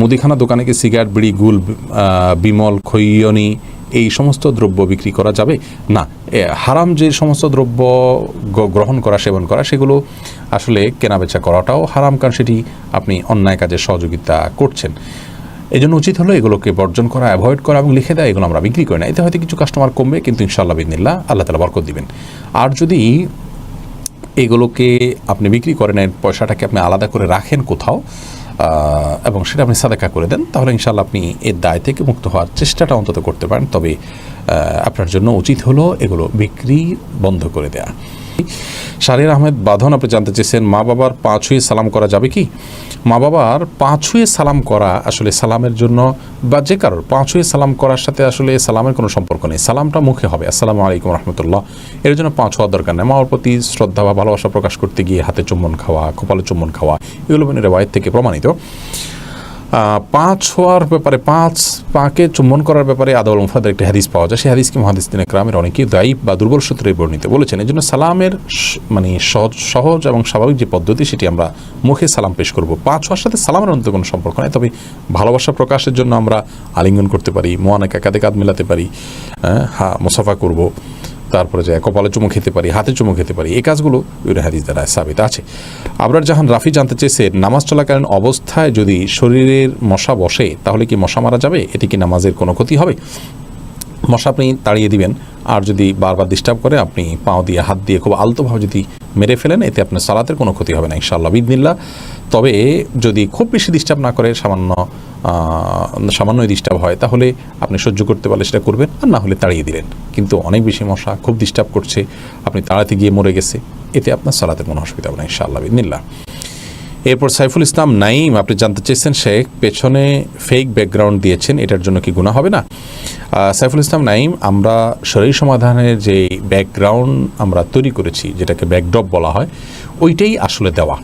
মুদিখানা দোকানে কি সিগারেট, বিড়ি, গুল, বিমল, খৈয়নি এই সমস্ত দ্রব্য বিক্রি করা যাবে? না, হারাম যে সমস্ত দ্রব্য গ্রহণ করা, সেবন করা, সেগুলো আসলে কেনাবেচা করাটাও হারাম, কারণ সেটি আপনি অন্যায় কাজে সহযোগিতা করছেন। এই জন্য উচিত হলো এগুলোকে বর্জন করা, অ্যাভয়েড করা এবং লিখে দেয় এগুলো আমরা বিক্রি করি না। এতে হয়তো কিছু কাস্টমার কমবে, কিন্তু ইনশাআল্লাহ বিদিনিল্লাহ আল্লাহ তাআলা বরকত দিবেন। আর যদি এগুলোকে আপনি বিক্রি করেন, এর পয়সাটাকে আপনি আলাদা করে রাখেন কোথাও এবং সেটা আপনি সাদাকা করে দেন, তাহলে ইনশাআল্লাহ আপনি এর দায় থেকে মুক্ত হওয়ার চেষ্টাটা অন্তত করতে পারেন। তবে আপনার জন্য উচিত হলো এগুলো বিক্রি বন্ধ করে দেয়া। শাহরিয়ার আহমেদ বাঁধন আপনি জানতে চেয়েছেন, মা বাবার পা ছুঁয়ে সালাম করা যাবে কি? মা বাবার পা ছুঁয়ে সালাম করা আসলে সালামের জন্য, বা যে কারোর পা ছুঁয়ে সালাম করার সাথে আসলে সালামের কোনো সম্পর্ক নেই। সালামটা মুখে হবে, আসসালামু আলাইকুম রহমতুল্লাহ, এর জন্য পা ছোঁয়ার দরকার নেই। মার প্রতি শ্রদ্ধা বা ভালোবাসা প্রকাশ করতে গিয়ে হাতে চুম্বন খাওয়া, কপালে চুম্বন খাওয়া, এগুলো রেওয়ায়েত থেকে প্রমাণিত। পা ছোঁয়ার ব্যাপারে, পাকে চুম্বন করার ব্যাপারে আদাউল মুফরাদের একটি হাদিস পাওয়া যায়। সেই হাদিসকে মুহাদ্দিসিনে কেরামের অনেকেই দায়ীফ বা দুর্বল সূত্রে বর্ণিত বলেছেন। এই জন্য সালামের সহজ এবং স্বাভাবিক যে পদ্ধতি, সেটি আমরা মুখে সালাম পেশ করব। পা ছোঁয়ার সাথে সালামের অন্তত কোনো সম্পর্ক নেই। তবে ভালোবাসা প্রকাশের জন্য আমরা আলিঙ্গন করতে পারি, মোয়ানাকা কাঁধে কাঁধ মেলাতে পারি, মুসাফা করব, তারপরে যায় কপালে চুমু খেতে পারি, হাতে চুমু খেতে পারি। এই কাজগুলো হাদিস দ্বারা সাবিত আছে। আবরার জাহান রাফি জানতে চেয়েছে, নামাজ চলাকালীন অবস্থায় যদি শরীরের মশা বসে তাহলে কি মশা মারা যাবে? এতে কি নামাজের কোনো ক্ষতি হবে? মশা আপনি তাড়িয়ে দিবেন, আর যদি বারবার ডিস্টার্ব করে আপনি পাও দিয়ে, হাত দিয়ে খুব আলতোভাবে যদি মেরে ফেলেন, এতে আপনার সালাতের কোনো ক্ষতি হবে না ইনশাআল্লাহ বিদিনিল্লাহ। তবে যদি খুব বেশি ডিস্টার্ব না করে, সামান্যই ডিস্টার্ব হয়, তাহলে আপনি সহ্য করতে পারলে সেটা করবেন, আর না হলে তাড়িয়ে দিলেন। কিন্তু অনেক বেশি মশা খুব ডিস্টার্ব করছে, আপনি তাড়াতে গিয়ে মরে গেছে, এতে আপনার সালাতের কোনো অসুবিধা হবে না ইনশাআল্লাহ বিদিনিল্লাহ। এরপর সাইফুল ইসলাম নাইম আপনি জানতে চেয়েছেন, শেখ পেছনে ফেক ব্যাকগ্রাউন্ড দিয়েছেন, এটার জন্য কি গুনাহ হবে না? সাইফুল ইসলাম নাইম, আমরা শরীর সমাধানের যে ব্যাকগ্রাউন্ড আমরা তৈরি করেছি, যেটাকে ব্যাকড্রপ বলা হয়, ওইটাই আসলে দেওয়া।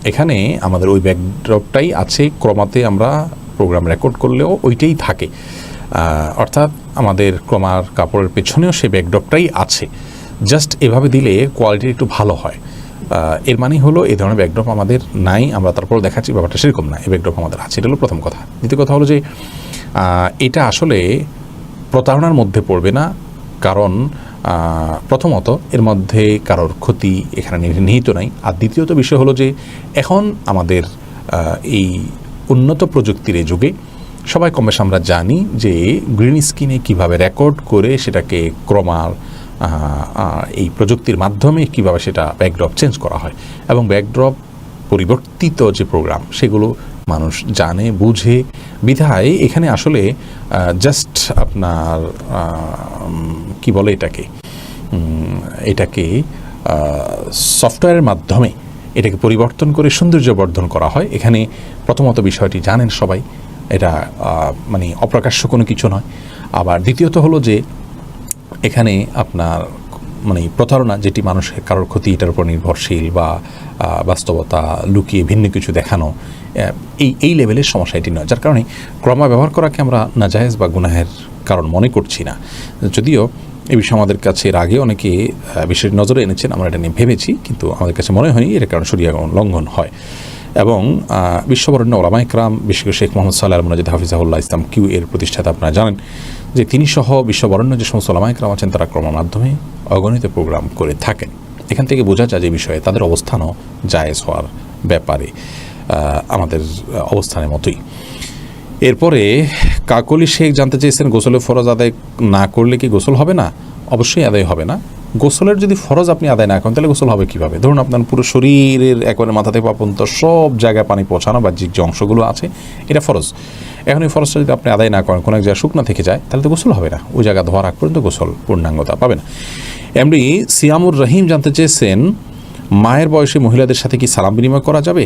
এখানে আমাদের ওই ব্যাকড্রপটাই আছে, ক্রমাতে আমরা প্রোগ্রাম রেকর্ড করলেও ওইটাই থাকে, অর্থাৎ আমাদের ক্রমার কাপড়ের পেছনেও সেই ব্যাকড্রপটাই আছে। জাস্ট এভাবে দিলে কোয়ালিটি একটু ভালো হয়। এর মানে হলো এই ধরনের ব্যাকড্রপ আমাদের নাই, আমরা তারপর দেখাচ্ছি ব্যাপারটা সেরকম না, এই ব্যাকড্রপ আমাদের আছে। এটা হলো প্রথম কথা। দ্বিতীয় কথা হলো যে এটা আসলে প্রতারণার মধ্যে পড়বে না, কারণ প্রথমত এর মধ্যে কারোর ক্ষতি এখানে নিহিত নাই। আর দ্বিতীয়ত বিষয় হলো যে এখন আমাদের এই উন্নত প্রযুক্তির এই যুগে সবাই কমবেশ আমরা জানি যে গ্রিন স্ক্রিনে কীভাবে রেকর্ড করে সেটাকে ক্রমার এই প্রযুক্তির মাধ্যমে কীভাবে সেটা ব্যাকড্রপ চেঞ্জ করা হয়, এবং ব্যাকড্রপ পরিবর্তিত যে প্রোগ্রাম সেগুলো মানুষ জানে, বুঝে, বিধায় এখানে আসলে জাস্ট আপনার কি বলে এটাকে সফটওয়্যারের মাধ্যমে এটাকে পরিবর্তন করে সৌন্দর্য বর্ধন করা হয়। এখানে প্রথমত বিষয়টি জানেন সবাই, এটা মানে অপ্রকাশ্য কোনো কিছু নয়। আবার দ্বিতীয়ত হলো যে এখানে আপনার মানে প্রতারণা, যেটি মানুষের কারোর ক্ষতি এটার উপর নির্ভরশীল, বা বাস্তবতা লুকিয়ে ভিন্ন কিছু দেখানো, এই লেভেলের সমস্যা এটি নয়। যার কারণে ক্রমা ব্যবহার করাকে আমরা নাজায়েজ বা গুনাহের কারণ মনে করছি না। যদিও এই বিষয়ে আমাদের কাছে এর আগে অনেকে বিশেষ নজরে এনেছেন, আমরা এটা নিয়ে ভেবেছি, কিন্তু আমাদের কাছে মনে হয়নি এর কারণে শরিয়া লঙ্ঘন হয়। এবং বিশ্ববরেণ্য ওলামায়ে কেরাম, বিশেষ করে শেখ মোহাম্মদ সাল্লাহ আল মুনাজ্জিদ হাফিজাহুল্লাহ ইসলাম কিউ এর প্রতিষ্ঠাতা, আপনারা জানেন যে তিনি সহ বিশ্ববরেণ্য যে সমস্ত ওলামায়ে কেরাম আছেন, তারা ক্রমার মাধ্যমে অগণিত প্রোগ্রাম করে থাকেন। এখান থেকে বোঝা যায় যে বিষয়ে তাদের অবস্থানও জায়েজ হওয়ার ব্যাপারে আমাদের অবস্থানের মতোই। এরপরে কাকলি শেখ জানতে চেয়েছেন, গোসলের ফরজ আদায় না করলে কি গোসল হবে না? অবশ্যই আদায় হবে না। গোসলের যদি ফরজ আপনি আদায় না করেন তাহলে গোসল হবে কীভাবে? ধরুন আপনার পুরো শরীরের একবারে মাথা থেকে পা পর্যন্ত সব জায়গায় পানি পৌঁছানো, বাহ্যিক যে অংশগুলো আছে, এটা ফরজ। এখন এই ফরজটা যদি আপনি আদায় না করেন, কোনো এক জায়গায় শুকনা থেকে যায়, তাহলে তো গোসল হবে না। ওই জায়গা ধোয়ার আগ পর্যন্ত গোসল পূর্ণাঙ্গতা পাবে না। এমনি সিয়ামুর রহিম জানতে চেয়েছেন, মায়ের বয়সী মহিলাদের সাথে কি সালাম বিনিময় করা যাবে?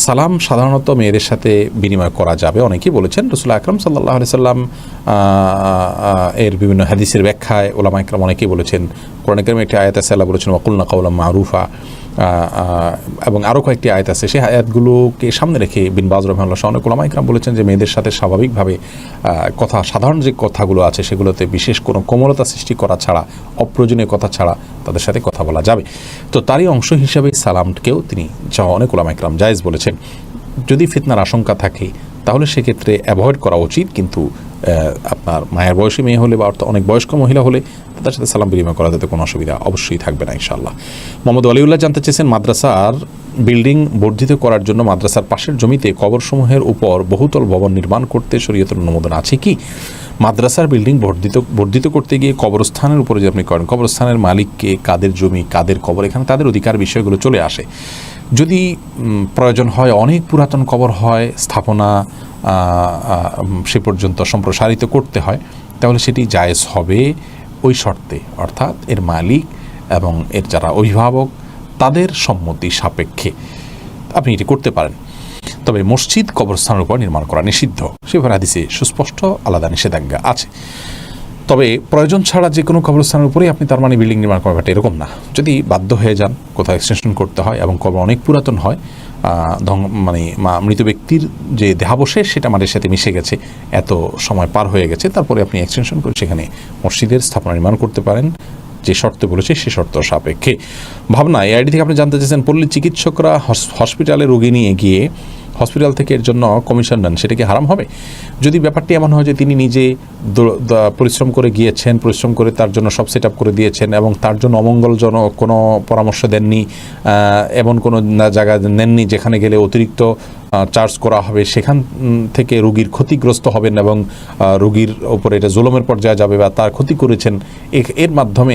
সালাম সাধারণত মেয়েদের সাথে বিনিময় করা যাবে, অনেকেই বলেছেন। রাসূলুল্লাহ আকরাম সাল্লাল্লাহু আলাইহি সাল্লাম এর বিভিন্ন হাদিসের ব্যাখ্যায় ওলামায়ে কেরাম অনেকেই বলেছেন। কোরআনে কারিমে একটি আয়াত আছে, আল্লাহ বলেছেন ওয়াকুলনা কাওলাম মারুফা, এবং আরও কয়েকটি আয়াত আছে। সেই আয়াতগুলোকে সামনে রেখে বিন বাজ রাহিমাহুল্লাহ সহ অনেক ওলামায়ে কেরাম বলেছেন যে মেয়েদের সাথে স্বাভাবিকভাবে কথা, সাধারণ যে কথাগুলো আছে সেগুলোতে বিশেষ কোনো কোমলতা সৃষ্টি করা ছাড়া, অপ্রয়োজনীয় কথা ছাড়া তাদের সাথে কথা বলা যাবে। তো তারই অংশ হিসাবে সালামকেও তিনি অনেক ওলামায়ে কেরাম জায়েজ বলেছেন। যদি ফিতনার আশঙ্কা থাকে তাহলে সেক্ষেত্রে অ্যাভয়েড করা উচিত। কিন্তু আপনার মায়ের বয়সী মেয়ে হলে বা অনেক বয়স্ক মহিলা হলে তাদের সাথে সালাম বিনিময় করা তাতে কোনো অসুবিধা অবশ্যই থাকবে না ইনশাআল্লাহ। মোহাম্মদ আলিউল্লাহ জানতে চেয়েছেন, মাদ্রাসার বিল্ডিং বর্ধিত করার জন্য মাদ্রাসার পাশের জমিতে কবরসমূহের উপর বহুতল ভবন নির্মাণ করতে শরীয়তের অনুমোদন আছে কি? মাদ্রাসার বিল্ডিং বর্ধিত করতে গিয়ে কবরস্থানের উপরে যে আপনি করেন, কবরস্থানের মালিককে, কাদের জমি, কাদের কবর, এখানে তাদের অধিকার বিষয়গুলো চলে আসে। যদি প্রয়োজন হয়, অনেক পুরাতন কবর হয়, স্থাপনা সে পর্যন্ত সম্প্রসারিত করতে হয়, তাহলে সেটি জায়েজ হবে ওই শর্তে, অর্থাৎ এর মালিক এবং এর যারা অভিভাবক তাদের সম্মতি সাপেক্ষে আপনি এটি করতে পারেন। তবে মসজিদ কবরস্থানের উপর নির্মাণ করা নিষিদ্ধ, সেভাবে হাদিসে সুস্পষ্ট আলাদা নিষেধাজ্ঞা আছে। তবে প্রয়োজন ছাড়া যে কোনো কবরস্থানের উপরেই আপনি তার মানে বিল্ডিং নির্মাণ করবেন এরকম না। যদি বাধ্য হয়ে যান, কোথাও এক্সটেনশন করতে হয় এবং কবর অনেক পুরাতন হয়, মানে মৃত ব্যক্তির যে দেহাবশেষ সেটা মাটির সাথে মিশে গেছে, এত সময় পার হয়ে গেছে, তারপরে আপনি এক্সটেনশন করে সেখানে মসজিদের স্থাপনা নির্মাণ করতে পারেন যে শর্তে বলেছে সে শর্ত সাপেক্ষে। ভাবনা এই আইডি থেকে আপনি জানতে চাইছেন, পল্লী চিকিৎসকরা হসপিটালে রোগী নিয়ে গিয়ে হসপিটাল থেকে এর জন্য কমিশন নেন, সেটা কি হারাম হবে? যদি ব্যাপারটি এমন হয় যে তিনি নিজে পরিশ্রম করে গিয়েছেন, পরিশ্রম করে তার জন্য সব সেট আপ করে দিয়েছেন এবং তার জন্য অমঙ্গলজনক কোনো পরামর্শ দেননি, এমন কোনো জায়গা নেননি যেখানে গেলে অতিরিক্ত চার্জ করা হবে, সেখান থেকে রোগীর ক্ষতিগ্রস্ত হবেন এবং রোগীর ওপরে এটা জুলুমের পর্যায়ে যাবে বা তার ক্ষতি করেছেন, এর মাধ্যমে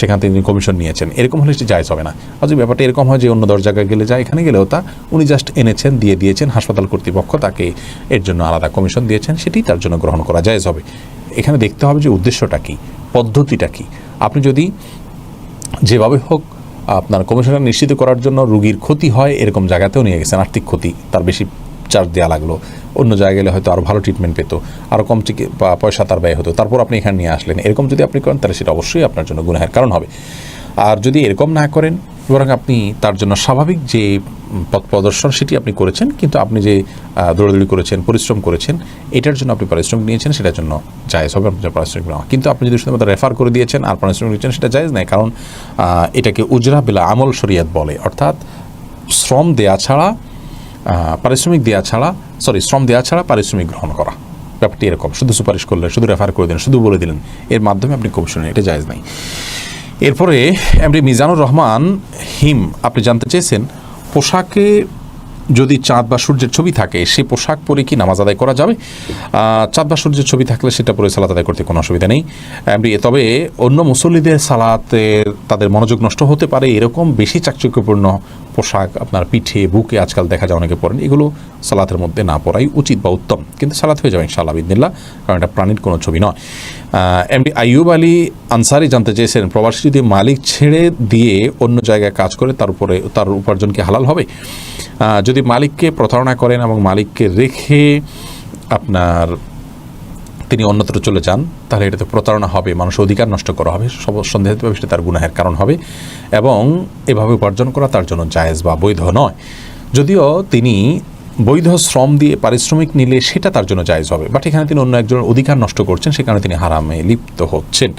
সেখান থেকে তিনি কমিশন নিয়েছেন, এরকম হলে সেটি জায়েজ হবে না। আর যদি ব্যাপারটা এরকম হয় যে অন্য 10 জায়গায় গেলে যায়, এখানে গেলেও তা উনি জাস্ট এনেছেন, দিয়ে দিয়েছেন, হাসপাতাল কর্তৃপক্ষ তাকে এর জন্য আলাদা কমিশন দিয়েছেন, সেটি তার জন্য গ্রহণ করা জায়েজ হবে। এখানে দেখতে হবে যে উদ্দেশ্যটা কী, পদ্ধতিটা কী। আপনি যদি যেভাবে হোক আপনার কমিশনটা নিশ্চিত করার জন্য রোগীর ক্ষতি হয় এরকম জায়গাতেও নিয়ে গেছেন, আর্থিক ক্ষতি, তার বেশি চার্জ দেওয়া লাগলো, অন্য জায়গায় গেলে হয়তো আরও ভালো ট্রিটমেন্ট পেতো, আরও কম পয়সা তার ব্যয় হতো, তারপর আপনি এখানে নিয়ে আসলেন, এরকম যদি আপনি করেন তাহলে সেটা অবশ্যই আপনার জন্য গুনাহের কারণ হবে। আর যদি এরকম না করেন, বরং আপনি তার জন্য স্বাভাবিক যে পথ প্রদর্শন সেটি আপনি করেছেন, কিন্তু আপনি যে দৌড়াদৌড়ি করেছেন, পরিশ্রম করেছেন, এটার জন্য আপনি পারিশ্রমিক নিয়েছেন, সেটার জন্য জায়েজ হবে আপনার পারিশ্রমিক নেওয়া। কিন্তু আপনি যদি শুধুমাত্র রেফার করে দিয়েছেন আর পারিশ্রমিক নিয়েছেন, সেটা জায়েজ নয়, কারণ এটাকে উজরা বিলা আমল শরিয়াত বলে, অর্থাৎ শ্রম দেয়া ছাড়া পারিশ্রমিক গ্রহণ করা। ব্যাপারটি এরকম, শুধু সুপারিশ করলেন, শুধু রেফার করে দিলেন, শুধু বলে দিলেন, এর মাধ্যমে আপনি কমিশন, এটা জায়েজ নাই। এরপরে এমডি মিজানুর রহমান হিম আপনি জানতে চেয়েছেন, পোশাকে যদি চাঁদ বা সূর্যের ছবি থাকে, সেই পোশাক পরে কি নামাজ আদায় করা যাবে? চাঁদ বা সূর্যের ছবি থাকলে সেটা পরে সালাত আদায় করতে কোনো অসুবিধা নেই। তবে অন্য মুসল্লিদের সালাতের তাদের মনোযোগ নষ্ট হতে পারে এরকম বেশি চাকচক্যপূর্ণ পোশাক আপনার পিঠে, বুকে আজকাল দেখা যায় অনেকে পরেন, এগুলো সালাতের মধ্যে না পড়াই উচিত বা উত্তম, কিন্তু সালাত হয়ে যাবে ইনশাআল্লাহ বিদিনিল্লাহ, কারণ এটা প্রাণীর কোনো ছবি নয়। এমডি আইয়ুব আলী আনসারি জানতে চেয়েছেন, প্রবাসী যদি মালিক ছেড়ে দিয়ে অন্য জায়গায় কাজ করে তার উপার্জন কি হালাল হবে? যদি মালিককে প্রতারণা করেন এবং মালিককে রেখে আপনার তিনি অন্যত্র চলে যান, তাহলে এটাতে প্রতারণা হবে, মানুষের অধিকার নষ্ট করা হবে, সন্দেহভাবে সেটা তার গুনাহের কারণ হবে এবং এভাবে উপার্জন করা তার জন্য জায়েজ বা বৈধ নয়। যদিও তিনি বৈধ শ্রম দিয়ে পারিশ্রমিক নিলে সেটা তার জন্য জায়েজ হবে, বাট এখানে তিনি অন্য একজনের অধিকার নষ্ট করছেন, সে কারণে তিনি হারামে লিপ্ত হচ্ছেন।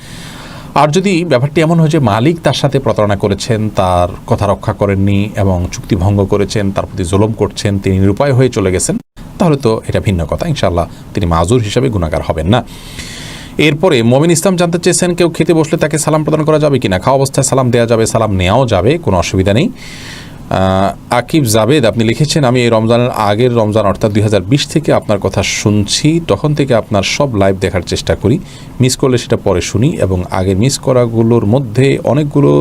আর যদি ব্যাপারটি এমন হয় যে মালিক তার সাথে প্রতারণা করেছেন, তার কথা রক্ষা করেননি এবং চুক্তি ভঙ্গ করেছেন, তার প্রতি জুলুম করছেন, তিনি নিরুপায় হয়ে চলে গেছেন, তাহলে তো এটা ভিন্ন কথা, ইনশাআল্লাহ তিনি মাযুর হিসাবে গুনাহগার হবেন না। এরপরে মমিন ইসলাম জানতে চেয়েছেন, কেউ খেতে বসলে তাকে সালাম প্রদান করা যাবে কিনা? খাওয়া অবস্থায় সালাম দেওয়া যাবে, সালাম নেওয়াও যাবে, কোনো অসুবিধা নেই। আকিব জাবেদ আপনি লিখেছেন, আমি এই আগের রমজান অর্থাৎ 2020 থেকে আপনার কথা শুনছি, তখন থেকে আপনার সব লাইভ দেখার চেষ্টা করি, মিস করলে সেটা পরে শুনি এবং আগের মিস করাগুলোর মধ্যে অনেকগুলো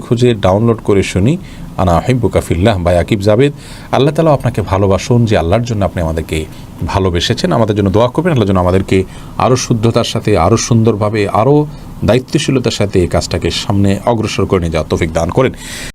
খুঁজে ডাউনলোড করে শুনি। আনা হিব্বুকা ফিল্লাহ। ভাই আকিব জাবেদ, আল্লাহ তাআলা আপনাকে ভালোবাসুন, যে আল্লাহর জন্য আপনি আমাদেরকে ভালোবেসেছেন, আমাদের জন্য দোয়া করবেন, আল্লাহর জন্য আমাদেরকে আরও শুদ্ধতার সাথে, আরও সুন্দরভাবে, আরও দায়িত্বশীলতার সাথে এই কাজটাকে সামনে অগ্রসর করে নিয়ে যাওয়ার তৌফিক দান করেন।